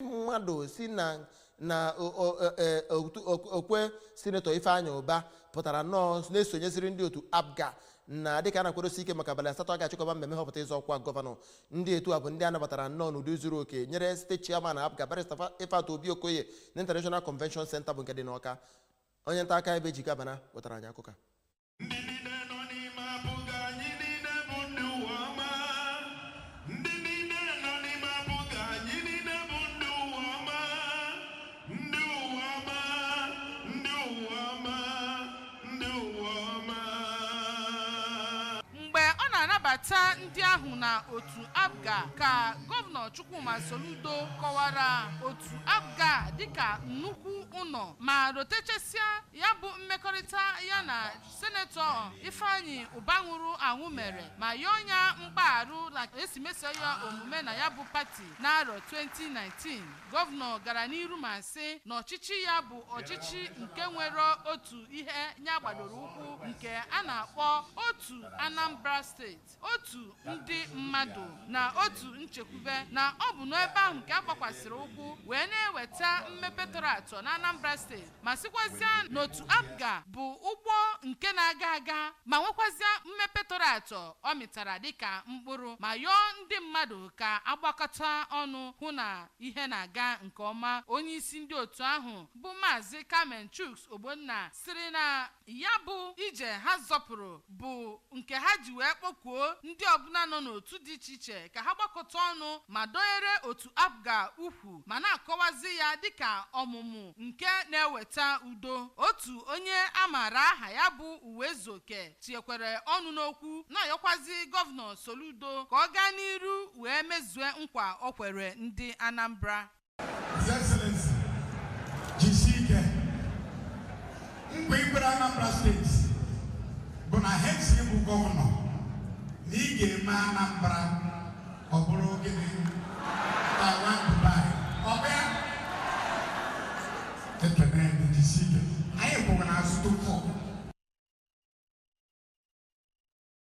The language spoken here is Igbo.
mmadụ si na okwe Senator Ifeanyi Ubah pụtara nọọ na-esonyeziri ndị otu APGA na dịka a na-akwadosi ike maka abalị asatọ a ga-achịkọba mmemme họpụta ịzọ ọkwa gọvanọ. Ndị etu a bụ ndị a nabatara nnọọ n'ụdị zuru oke nyere steeti chairman APGA Barrister Ifeatu Obi Okoye na International Convention Center bụ nke dị n'Awka. Onye nta aka ebe Ejike Abana wetara anyị akụkọ. Bata ndị ahụ na otu APGA ka gọvanọ Chukwuma Soludo kọwara otu APGA dịka nnukwu ụlọ ma rotechesia ya bụ mmekọrịta ya na Senetọ Ifeanyi Ubah nwụrụ anwụ mere ma yọnya mgbagharụ na esimesịa ya omume na ya bụ pati n'arọ 2019. Gọvanọ gara n'iru ma sị na ọchịchị ya bụ ọchịchị nke nwere otu ihe nya gbadoro ụkwụ nke a na-akpọ otu Anambra steeti, otu ndị mmadụ na otu nchekwube, na ọ bụ n'ebe ahụ nke agbakwasịrị ụkwụ wee na-eweta mmepe tọrọ atọ na Anambra steeti ma sịkwazịa n'otu APGA bụ ụgbọ nke na-aga aga ma nwekwazịa mmepe tọrọ atọ ọ mịtara dịka mkpụrụ ma yọọ ndị mmadụ ka agbakọta ọnụ hụ na ihe na-aga nke ọma. Onye isi ndị otu ahụ bụ Maazị Carmen Chuks Ogbonna sịrị na ya bụ ije ha zọpụrụ bụ nke ha ji wee kpọkuo ndị ọbụla nọ n'otu dị iche iche ka ha gbakọta ọnụ ma donyere otu APGA ukwu ma na-akọwazi ya dịka ọmụmụ nke na-eweta udo. Otu onye amara aha ya bụ Uwezuoke tinyekwere ọnụ n'okwu na-ayọkwazi gọvanọ Soludo ka ọ gaa n'iru wee mezue nkwa o kwere ndị Anambra. His Excellency Jisike nkwa ikwere Anambra steeti bụ na hesi bụ gọvanọ na ị ga-eme Anambra ọ bụrụ gịnị Taiwan Dubai ọbịa ekene Jisike anyị kwụrụ na azụtụ fọ